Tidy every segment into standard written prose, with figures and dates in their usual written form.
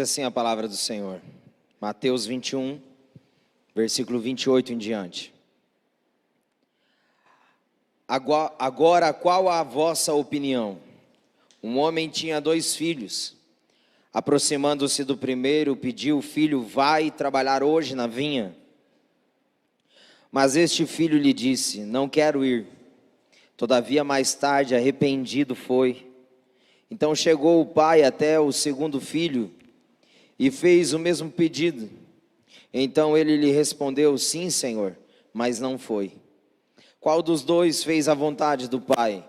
assim a palavra do Senhor. Mateus 21, versículo 28 em diante. Agora, qual a vossa opinião? Um homem tinha 2 filhos. Aproximando-se do primeiro, pediu: filho, vai trabalhar hoje na vinha. Mas este filho lhe disse: não quero ir. Todavia, mais tarde, arrependido foi. Então chegou o pai até o segundo filho e fez o mesmo pedido. Então ele lhe respondeu: sim, Senhor, mas não foi. Qual dos 2 fez a vontade do pai?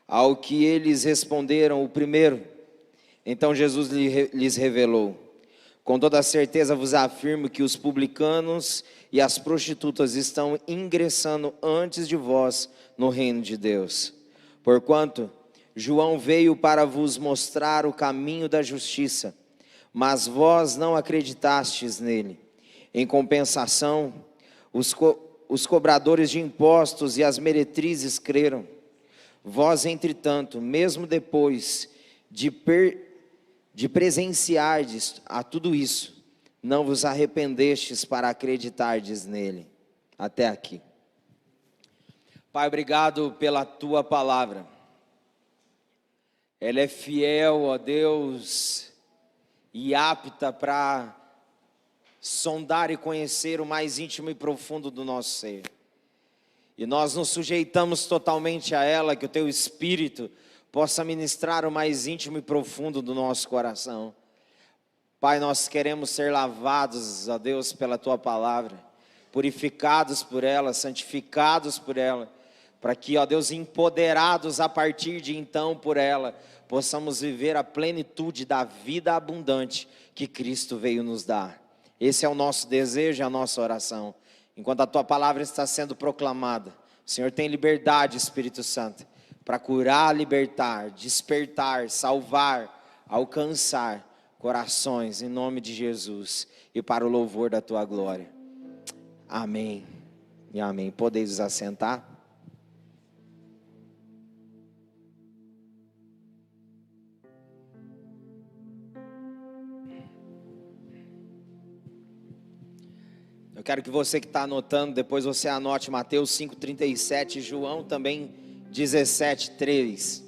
Ao que eles responderam: o primeiro. Então Jesus lhes revelou: com toda certeza vos afirmo que os publicanos e as prostitutas estão ingressando antes de vós no reino de Deus. Porquanto João veio para vos mostrar o caminho da justiça, mas vós não acreditastes nele. Em compensação, os cobradores de impostos e as meretrizes creram. Vós, entretanto, mesmo depois de presenciardes a tudo isso, não vos arrependestes para acreditardes nele. Até aqui. Pai, obrigado pela tua palavra. Ela é fiel, ó Deus, e apta para sondar e conhecer o mais íntimo e profundo do nosso ser. E nós nos sujeitamos totalmente a ela, que o teu Espírito possa ministrar o mais íntimo e profundo do nosso coração. Pai, nós queremos ser lavados, ó Deus, pela tua palavra, purificados por ela, santificados por ela, para que, ó Deus, empoderados a partir de então por ela, possamos viver a plenitude da vida abundante que Cristo veio nos dar. Esse é o nosso desejo, a nossa oração. Enquanto a tua palavra está sendo proclamada, o Senhor tem liberdade, Espírito Santo, para curar, libertar, despertar, salvar, alcançar corações, em nome de Jesus, e para o louvor da tua glória. Amém e amém. Podeis vos assentar? Eu quero que você que está anotando, depois você anote Mateus 5,37, João também 17,3,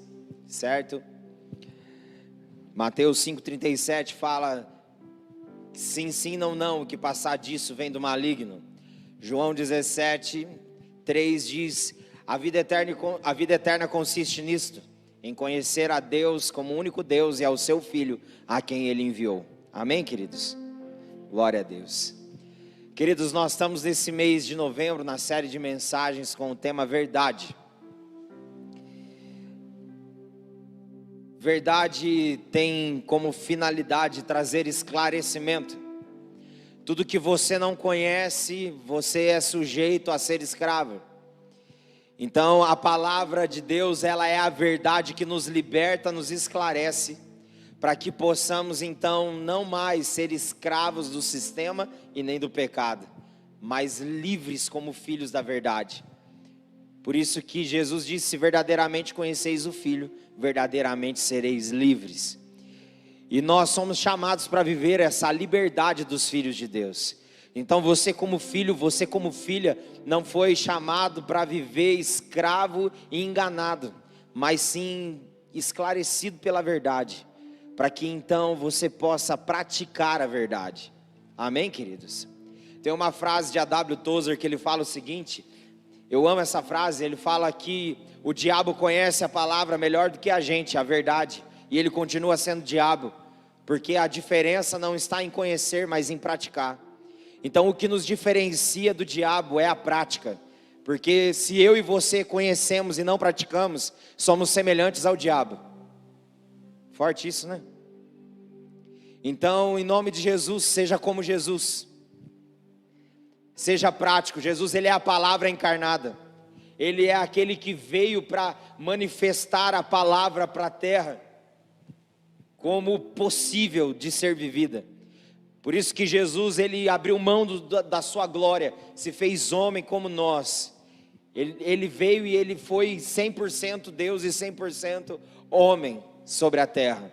certo? Mateus 5,37 fala: sim, sim, não, não, que passar disso vem do maligno. João 17,3 diz: a vida eterna consiste nisto, em conhecer a Deus como o único Deus e ao seu Filho, a quem Ele enviou. Amém, queridos? Glória a Deus. Queridos, nós estamos nesse mês de novembro na série de mensagens com o tema verdade. Verdade tem como finalidade trazer esclarecimento. Tudo que você não conhece, você é sujeito a ser escravo. Então a palavra de Deus, ela é a verdade que nos liberta, nos esclarece, para que possamos então não mais ser escravos do sistema e nem do pecado, mas livres como filhos da verdade. Por isso que Jesus disse: se verdadeiramente conheceis o Filho, verdadeiramente sereis livres. E nós somos chamados para viver essa liberdade dos filhos de Deus. Então você como filho, você como filha, não foi chamado para viver escravo e enganado, mas sim esclarecido pela verdade, para que então você possa praticar a verdade. Amém, queridos? Tem uma frase de A.W. Tozer que ele fala o seguinte, eu amo essa frase, ele fala que o diabo conhece a palavra melhor do que a gente, a verdade, e ele continua sendo diabo, porque a diferença não está em conhecer, mas em praticar. Então o que nos diferencia do diabo é a prática, porque se eu e você conhecemos e não praticamos, somos semelhantes ao diabo. Forte isso, né? Então, em nome de Jesus, seja como Jesus. Seja prático. Jesus, ele é a palavra encarnada. Ele é aquele que veio para manifestar a palavra para a terra como possível de ser vivida. Por isso que Jesus, ele abriu mão da sua glória, se fez homem como nós. Ele veio e ele foi 100% Deus e 100% homem sobre a terra.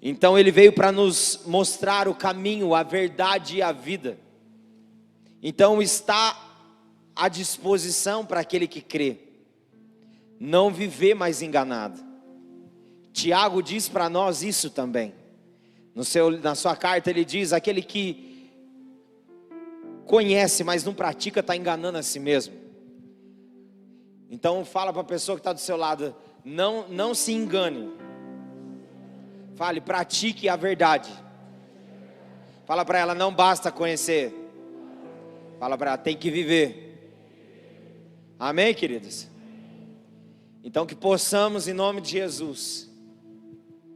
Então ele veio para nos mostrar o caminho, a verdade e a vida. Então está à disposição para aquele que crê, não viver mais enganado. Tiago diz para nós isso também. Na sua carta ele diz: aquele que conhece, mas não pratica, está enganando a si mesmo. Então fala para a pessoa que está do seu lado: não se engane. Fale, pratique a verdade. Fala para ela: não basta conhecer. Fala para ela: tem que viver. Amém, queridos? Então que possamos, em nome de Jesus,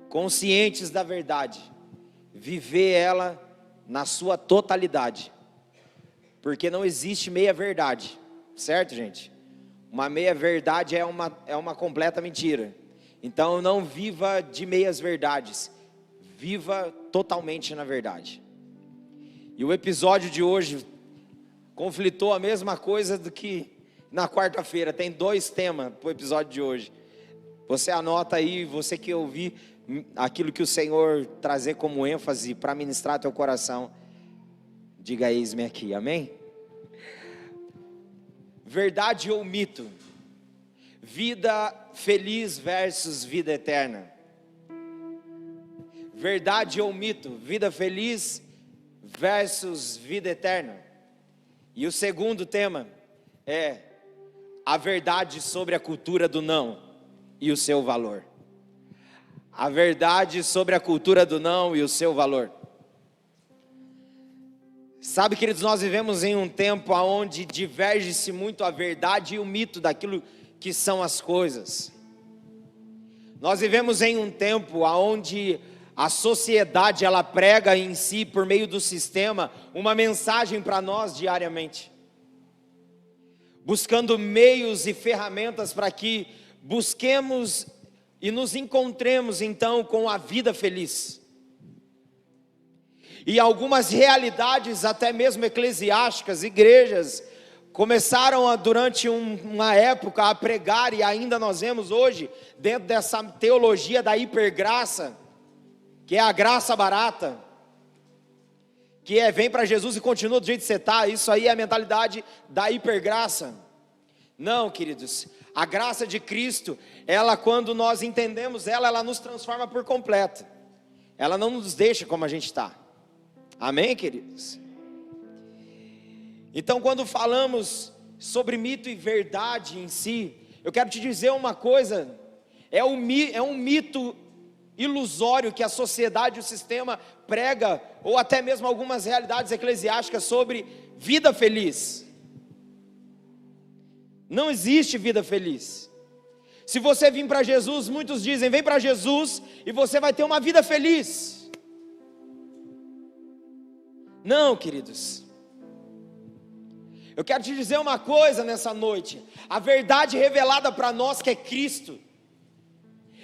conscientes da verdade, viver ela na sua totalidade. Porque não existe meia verdade, certo, gente? Uma meia verdade é uma completa mentira. Então não viva de meias verdades, viva totalmente na verdade. E o episódio de hoje conflitou a mesma coisa do que na quarta-feira. Tem 2 temas para o episódio de hoje. Você anota aí, você que ouvir aquilo que o Senhor trazer como ênfase para ministrar teu coração, diga: eis-me aqui, amém? Verdade ou mito? Vida feliz versus vida eterna. Verdade ou mito? Vida feliz versus vida eterna. E o segundo tema é a verdade sobre a cultura do não e o seu valor. A verdade sobre a cultura do não e o seu valor. Sabe, queridos, nós vivemos em um tempo onde diverge-se muito a verdade e o mito daquilo que são as coisas. Nós vivemos em um tempo onde a sociedade, ela prega em si, por meio do sistema, uma mensagem para nós diariamente, buscando meios e ferramentas para que busquemos e nos encontremos então com a vida feliz. E algumas realidades, até mesmo eclesiásticas, igrejas, começaram durante uma época a pregar, e ainda nós vemos hoje, dentro dessa teologia da hipergraça, que é a graça barata, que vem para Jesus e continua do jeito que você está. Isso aí é a mentalidade da hipergraça. Não, queridos, a graça de Cristo, ela, quando nós entendemos ela nos transforma por completo. Ela não nos deixa como a gente está. Amém, queridos? Então, quando falamos sobre mito e verdade em si, eu quero te dizer uma coisa: é um mito ilusório que a sociedade, o sistema prega, ou até mesmo algumas realidades eclesiásticas sobre vida feliz. Não existe vida feliz. Se você vir para Jesus, muitos dizem: vem para Jesus e você vai ter uma vida feliz. Não, queridos. Eu quero te dizer uma coisa nessa noite: a verdade revelada para nós, que é Cristo,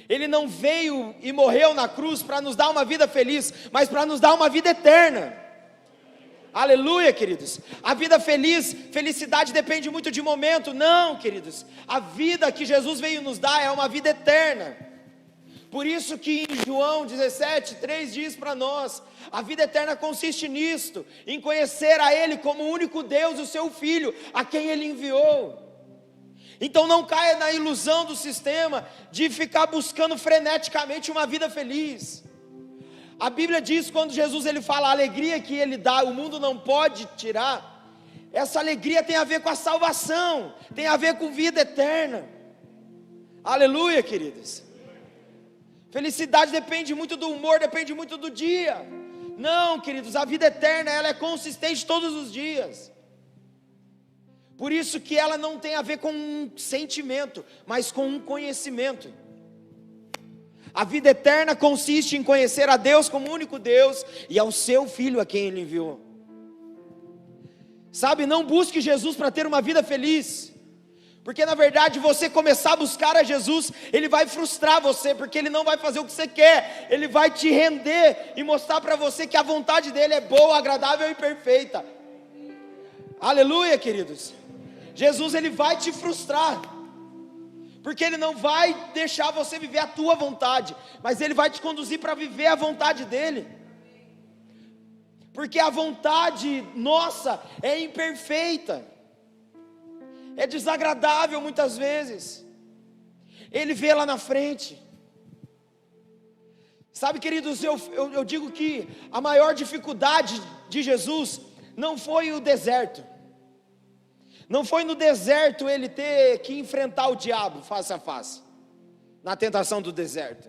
Ele não veio e morreu na cruz para nos dar uma vida feliz, mas para nos dar uma vida eterna. Aleluia, queridos. A vida feliz, felicidade depende muito de momento. Não, queridos, a vida que Jesus veio nos dar é uma vida eterna. Por isso que em João 17:3 diz para nós: a vida eterna consiste nisto, em conhecer a Ele como o único Deus, o seu Filho, a quem Ele enviou. Então não caia na ilusão do sistema de ficar buscando freneticamente uma vida feliz. A Bíblia diz, quando Jesus ele fala a alegria que Ele dá, o mundo não pode tirar. Essa alegria tem a ver com a salvação, tem a ver com vida eterna. Aleluia, queridos. Felicidade depende muito do humor, depende muito do dia. Não, queridos, a vida eterna, ela é consistente todos os dias. Por isso que ela não tem a ver com um sentimento, mas com um conhecimento. A vida eterna consiste em conhecer a Deus como único Deus e ao seu Filho a quem Ele enviou. Sabe, não busque Jesus para ter uma vida feliz, porque na verdade você começar a buscar a Jesus, Ele vai frustrar você, porque Ele não vai fazer o que você quer. Ele vai te render e mostrar para você que a vontade dEle é boa, agradável e perfeita. Aleluia, queridos. Jesus ele vai te frustrar, Porque Ele não vai deixar você viver a tua vontade, mas Ele vai te conduzir para viver a vontade dEle. Porque a vontade nossa é imperfeita, é desagradável muitas vezes. Ele vê lá na frente. Sabe, queridos, eu digo que a maior dificuldade de Jesus não foi o deserto. Não foi no deserto ele ter que enfrentar o diabo face a face, na tentação do deserto.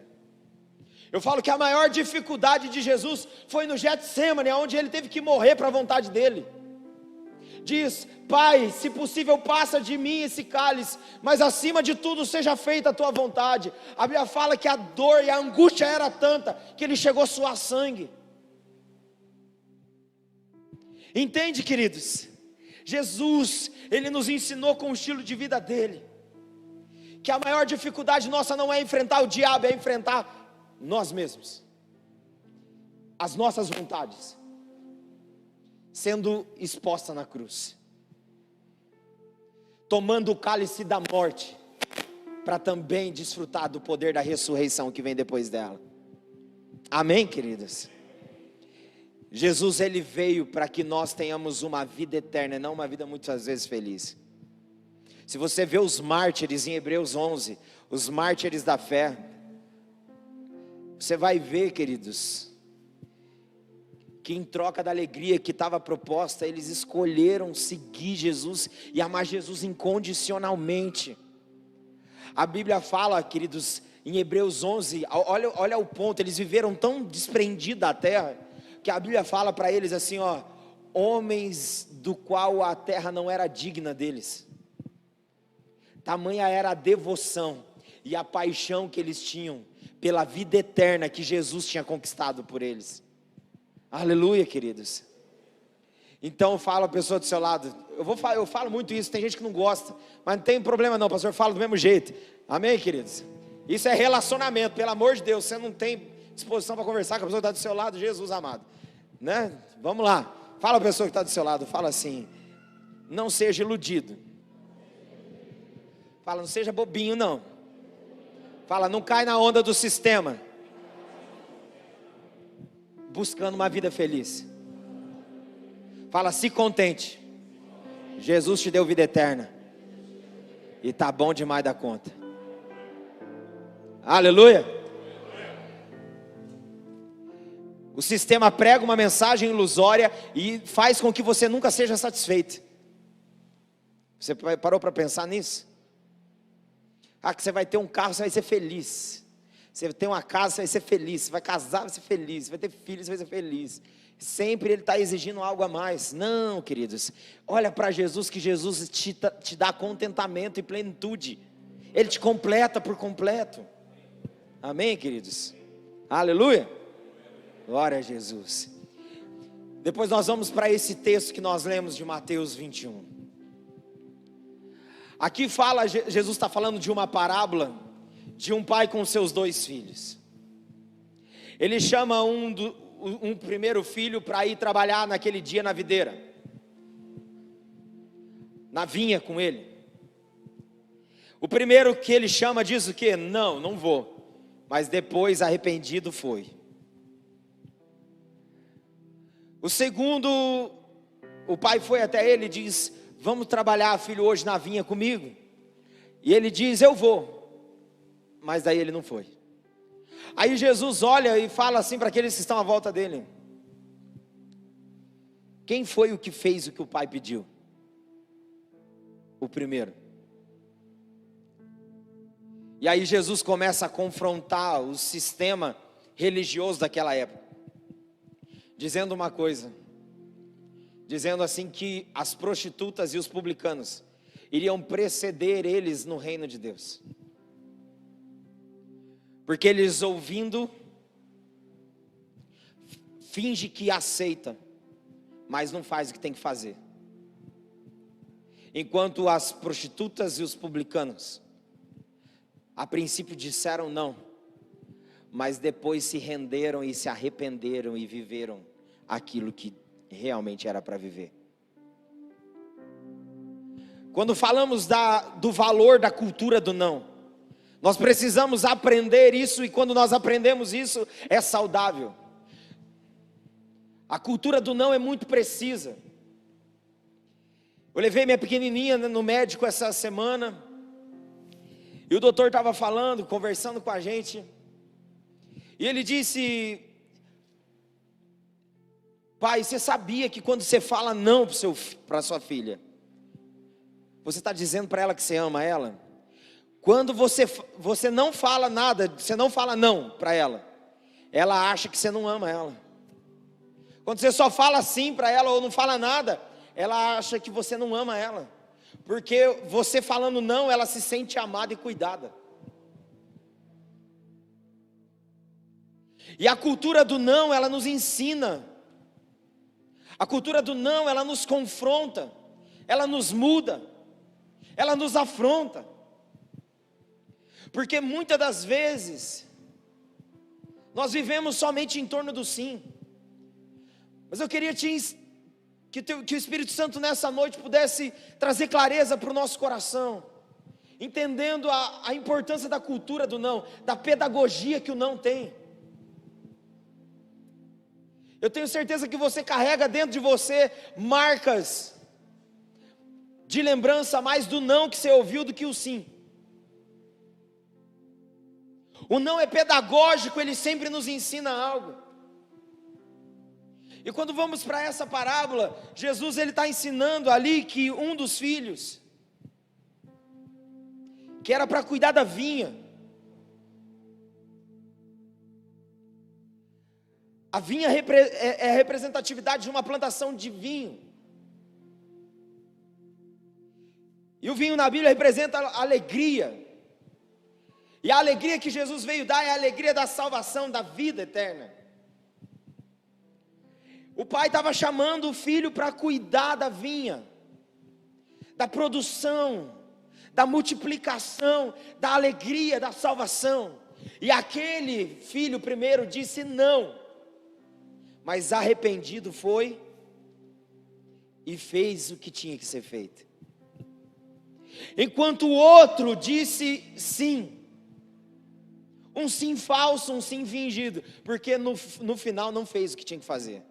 Eu falo que a maior dificuldade de Jesus foi no Getsemane, onde ele teve que morrer para a vontade dele. Diz: Pai, se possível passa de mim esse cálice, mas acima de tudo seja feita a tua vontade. A Bíblia fala que a dor e a angústia era tanta, que ele chegou a suar sangue. Entende, queridos? Jesus, Ele nos ensinou com o estilo de vida dele, que a maior dificuldade nossa não é enfrentar o diabo, é enfrentar nós mesmos, as nossas vontades, sendo exposta na cruz, tomando o cálice da morte, para também desfrutar do poder da ressurreição que vem depois dela. Amém, queridas? Jesus, Ele veio para que nós tenhamos uma vida eterna, não uma vida muitas vezes feliz. Se você vê os mártires em Hebreus 11, os mártires da fé, você vai ver, queridos, que em troca da alegria que estava proposta, eles escolheram seguir Jesus e amar Jesus incondicionalmente. A Bíblia fala, queridos, em Hebreus 11, olha o ponto, eles viveram tão desprendidos da terra, que a Bíblia fala para eles assim, ó: homens do qual a terra não era digna deles. Tamanha era a devoção e a paixão que eles tinham pela vida eterna que Jesus tinha conquistado por eles. Aleluia, queridos. Então fala a pessoa do seu lado. Eu falo muito isso, tem gente que não gosta, mas não tem problema não, pastor, fala do mesmo jeito. Amém, queridos? Isso é relacionamento, pelo amor de Deus. Você não tem disposição para conversar com a pessoa que está do seu lado, Jesus amado, né? Vamos lá, fala a pessoa que está do seu lado, fala assim: não seja iludido. Fala, não seja bobinho não. Fala, não cai na onda do sistema, buscando uma vida feliz. Fala, se contente, Jesus te deu vida eterna, e tá bom demais da conta. Aleluia. O sistema prega uma mensagem ilusória e faz com que você nunca seja satisfeito. Você parou para pensar nisso? Que você vai ter um carro, você vai ser feliz. Você tem uma casa, você vai ser feliz. Você vai casar, vai ser feliz. Você vai ter filhos, você vai ser feliz. Sempre Ele está exigindo algo a mais. Não, queridos, olha para Jesus, que Jesus te dá contentamento e plenitude. Ele te completa por completo. Amém, queridos? Aleluia. Glória a Jesus. Depois nós vamos para esse texto que nós lemos de Mateus 21. Aqui fala, Jesus está falando de uma parábola de um pai com seus 2 filhos. Ele chama um primeiro filho para ir trabalhar naquele dia na videira, na vinha com ele. O primeiro que ele chama diz o quê? Não vou. Mas depois, arrependido, foi. O segundo, o pai foi até ele e diz: vamos trabalhar, filho, hoje na vinha comigo? E ele diz: eu vou. Mas daí ele não foi. Aí Jesus olha e fala assim para aqueles que estão à volta dele: quem foi o que fez o que o pai pediu? O primeiro. E aí Jesus começa a confrontar o sistema religioso daquela época, dizendo uma coisa, dizendo assim que as prostitutas e os publicanos iriam preceder eles no reino de Deus, porque eles ouvindo, finge que aceita, mas não faz o que tem que fazer, enquanto as prostitutas e os publicanos, a princípio disseram não, mas depois se renderam e se arrependeram e viveram aquilo que realmente era para viver. Quando falamos do valor da cultura do não, Nós precisamos aprender isso, e quando nós aprendemos isso, é saudável. A cultura do não é muito precisa. Eu levei minha pequenininha no médico essa semana, e o doutor estava falando, conversando com a gente, e ele disse: pai, você sabia que quando você fala não para sua filha, você está dizendo para ela que você ama ela? Quando você não fala nada, você não fala não para ela, ela acha que você não ama ela. Quando você só fala sim para ela ou não fala nada, ela acha que você não ama ela. Porque você falando não, ela se sente amada e cuidada. E a cultura do não, ela nos ensina. A cultura do não, ela nos confronta, ela nos muda, ela nos afronta. Porque muitas das vezes, nós vivemos somente em torno do sim. Mas eu queria que o Espírito Santo nessa noite pudesse trazer clareza para o nosso coração, entendendo a importância da cultura do não, da pedagogia que o não tem. Eu tenho certeza que você carrega dentro de você marcas de lembrança mais do não que você ouviu do que o sim. O não é pedagógico, ele sempre nos ensina algo. E quando vamos para essa parábola, Jesus ele está ensinando ali que um dos filhos, que era para cuidar da vinha, a vinha é a representatividade de uma plantação de vinho. E o vinho na Bíblia representa a alegria. E a alegria que Jesus veio dar é a alegria da salvação, da vida eterna. O pai estava chamando o filho para cuidar da vinha, da produção, da multiplicação, da alegria, da salvação. E aquele filho primeiro disse não, mas arrependido foi e fez o que tinha que ser feito. Enquanto o outro disse sim. Um sim falso, um sim fingido, porque no final não fez o que tinha que fazer.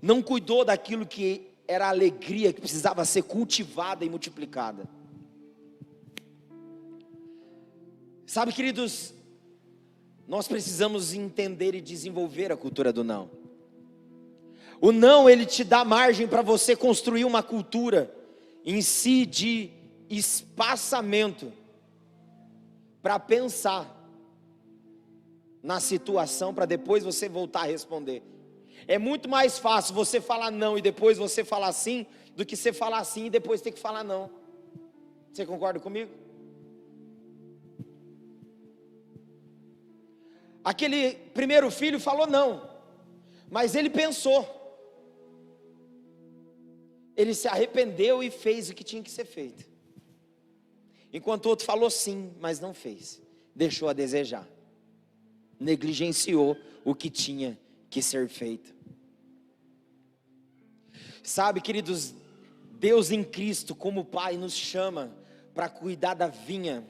Não cuidou daquilo que era a alegria, que precisava ser cultivada e multiplicada. Sabe, queridos, nós precisamos entender e desenvolver a cultura do não. O não, ele te dá margem para você construir uma cultura em si de espaçamento para pensar na situação, para depois você voltar a responder. É muito mais fácil você falar não e depois você falar sim, do que você falar sim e depois ter que falar não. Você concorda comigo? Aquele primeiro filho falou não, mas ele pensou. Ele se arrependeu e fez o que tinha que ser feito. Enquanto o outro falou sim, mas não fez. Deixou a desejar. Negligenciou o que tinha que ser feito. Sabe, queridos, Deus em Cristo, como Pai, nos chama para cuidar da vinha,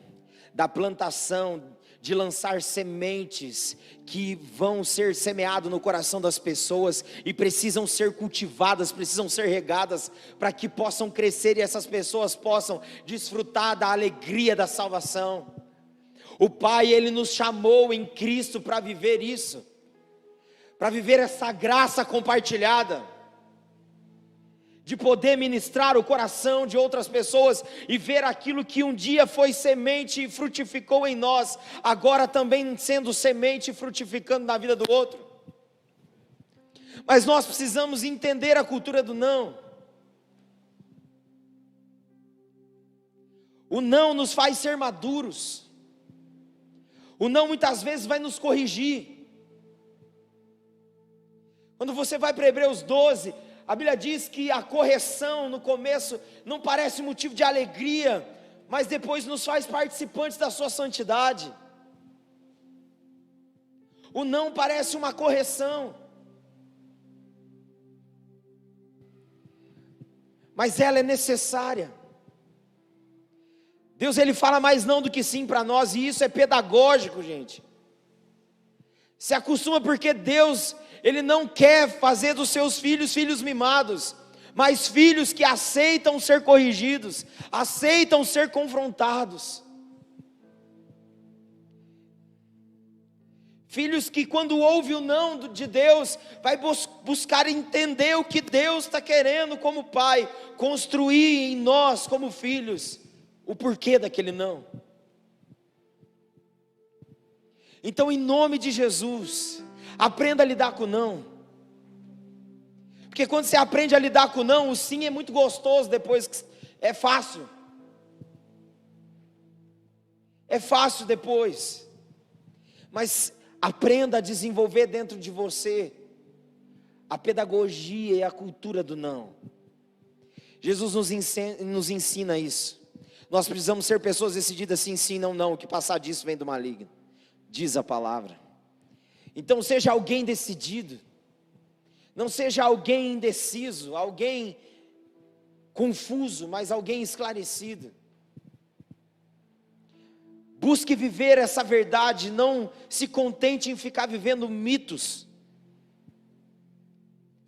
da plantação, de lançar sementes que vão ser semeadas no coração das pessoas e precisam ser cultivadas, precisam ser regadas para que possam crescer e essas pessoas possam desfrutar da alegria da salvação. O Pai, Ele nos chamou em Cristo para viver isso, para viver essa graça compartilhada, de poder ministrar o coração de outras pessoas e ver aquilo que um dia foi semente e frutificou em nós, agora também sendo semente e frutificando na vida do outro. Mas nós precisamos entender a cultura do não. O não nos faz ser maduros. O não muitas vezes vai nos corrigir. Quando você vai para Hebreus 12, a Bíblia diz que a correção no começo não parece motivo de alegria, mas depois nos faz participantes da sua santidade. O não parece uma correção, mas ela é necessária. Deus, Ele fala mais não do que sim para nós, e isso é pedagógico, gente. Se acostuma, porque Deus, Ele não quer fazer dos seus filhos, filhos mimados, mas filhos que aceitam ser corrigidos, aceitam ser confrontados. Filhos que, quando ouve o não de Deus, vai buscar entender o que Deus está querendo como pai, construir em nós como filhos, o porquê daquele não. Então, em nome de Jesus, aprenda a lidar com o não. Porque quando você aprende a lidar com o não, o sim é muito gostoso depois, é fácil. É fácil depois. Mas aprenda a desenvolver dentro de você a pedagogia e a cultura do não. Jesus nos ensina isso. Nós precisamos ser pessoas decididas, sim, sim, não, não. O que passar disso vem do maligno, diz a palavra. Então seja alguém decidido. Não seja alguém indeciso, alguém confuso, mas alguém esclarecido. Busque viver essa verdade, não se contente em ficar vivendo mitos.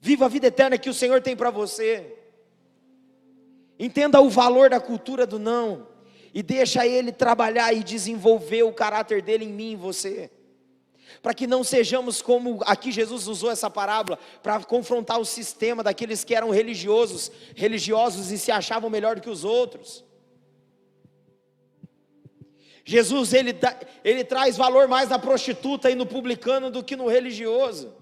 Viva a vida eterna que o Senhor tem para você. Entenda o valor da cultura do não, e deixa Ele trabalhar e desenvolver o caráter dele em mim e em você. Para que não sejamos como, aqui Jesus usou essa parábola, para confrontar o sistema daqueles que eram religiosos e se achavam melhor do que os outros. Jesus, ele traz valor mais na prostituta e no publicano do que no religioso.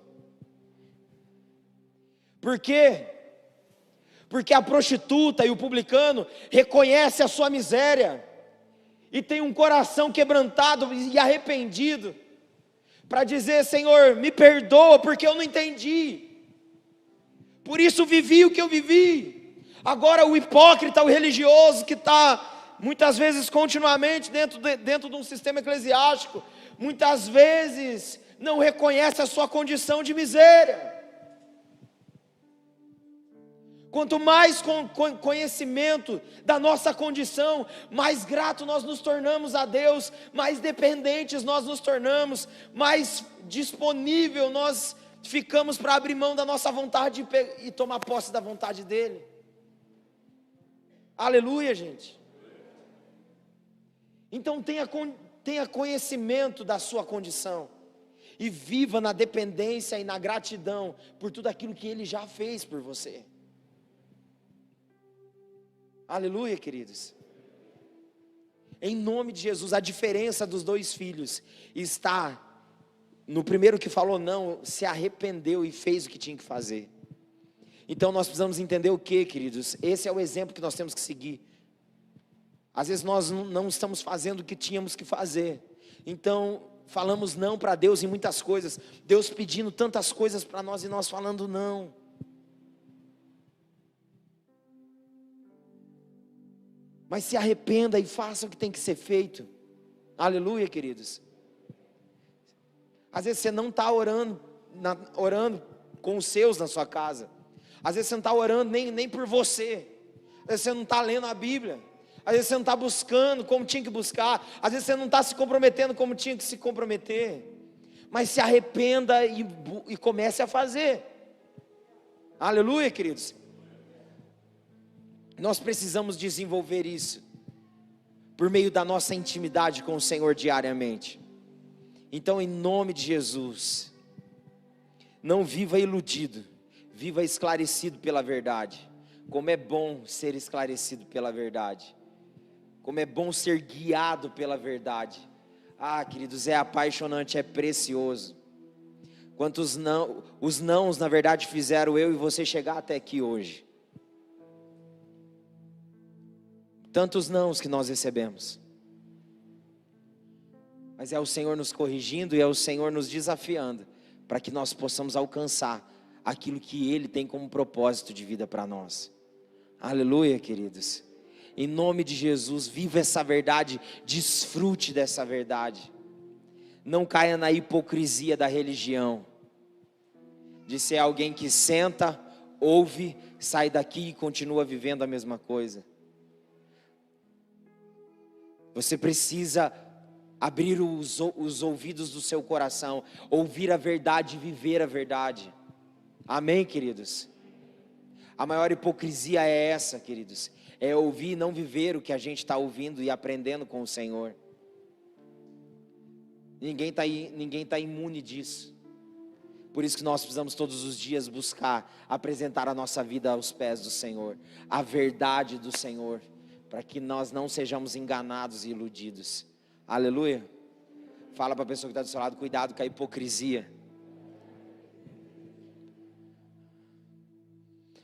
Por quê? Porque a prostituta e o publicano reconhecem a sua miséria, e tem um coração quebrantado e arrependido, para dizer: Senhor, me perdoa, porque eu não entendi, por isso vivi o que eu vivi. Agora o hipócrita, o religioso, que está muitas vezes continuamente dentro de um sistema eclesiástico, muitas vezes não reconhece a sua condição de miséria. Quanto mais conhecimento da nossa condição, mais grato nós nos tornamos a Deus, mais dependentes nós nos tornamos, mais disponível nós ficamos para abrir mão da nossa vontade e tomar posse da vontade dEle. Aleluia, gente. Então tenha conhecimento da sua condição, e viva na dependência e na gratidão por tudo aquilo que Ele já fez por você. Aleluia, queridos. Em nome de Jesus, a diferença dos dois filhos está no primeiro que falou não, se arrependeu e fez o que tinha que fazer. Então nós precisamos entender o que, queridos? Esse é o exemplo que nós temos que seguir. Às vezes nós não estamos fazendo o que tínhamos que fazer, então falamos não para Deus em muitas coisas, Deus pedindo tantas coisas para nós e nós falando não. Mas se arrependa e faça o que tem que ser feito. Aleluia, queridos. Às vezes você não está orando com os seus na sua casa. Às vezes você não está orando nem por você. Às vezes você não está lendo a Bíblia. Às vezes você não está buscando como tinha que buscar. Às vezes você não está se comprometendo como tinha que se comprometer. Mas se arrependa e comece a fazer. Aleluia, queridos. Nós precisamos desenvolver isso por meio da nossa intimidade com o Senhor diariamente. Então, em nome de Jesus, não viva iludido, viva esclarecido pela verdade. Como é bom ser esclarecido pela verdade, como é bom ser guiado pela verdade. Ah, queridos, é apaixonante, é precioso. Quantos não, os nãos na verdade fizeram eu e você chegar até aqui hoje. Tantos nãos que nós recebemos, mas é o Senhor nos corrigindo e é o Senhor nos desafiando, para que nós possamos alcançar aquilo que Ele tem como propósito de vida para nós. Aleluia, queridos. Em nome de Jesus, viva essa verdade, desfrute dessa verdade. Não caia na hipocrisia da religião, de ser alguém que senta, ouve, sai daqui e continua vivendo a mesma coisa. Você precisa abrir os ouvidos do seu coração, ouvir a verdade e viver a verdade. Amém, queridos? A maior hipocrisia é essa, queridos. É ouvir e não viver o que a gente está ouvindo e aprendendo com o Senhor. Ninguém tá imune disso. Por isso que nós precisamos todos os dias buscar apresentar a nossa vida aos pés do Senhor, a verdade do Senhor, para que nós não sejamos enganados e iludidos. Aleluia. Fala para a pessoa que está do seu lado, cuidado com a hipocrisia.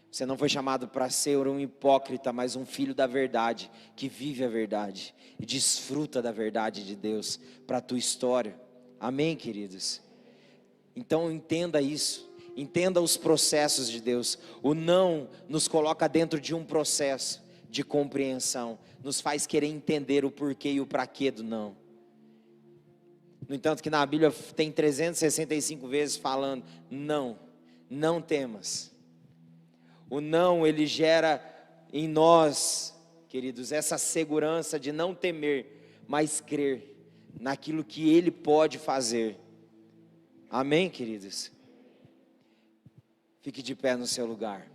Você não foi chamado para ser um hipócrita, mas um filho da verdade, que vive a verdade e desfruta da verdade de Deus para a tua história. Amém, queridos? Então entenda isso, entenda os processos de Deus. O não nos coloca dentro de um processo de compreensão, nos faz querer entender o porquê e o para quê do não. No entanto que na Bíblia tem 365 vezes falando, não temas. O não, ele gera em nós, queridos, essa segurança de não temer, mas crer naquilo que Ele pode fazer. Amém, queridos? Fique de pé no seu lugar.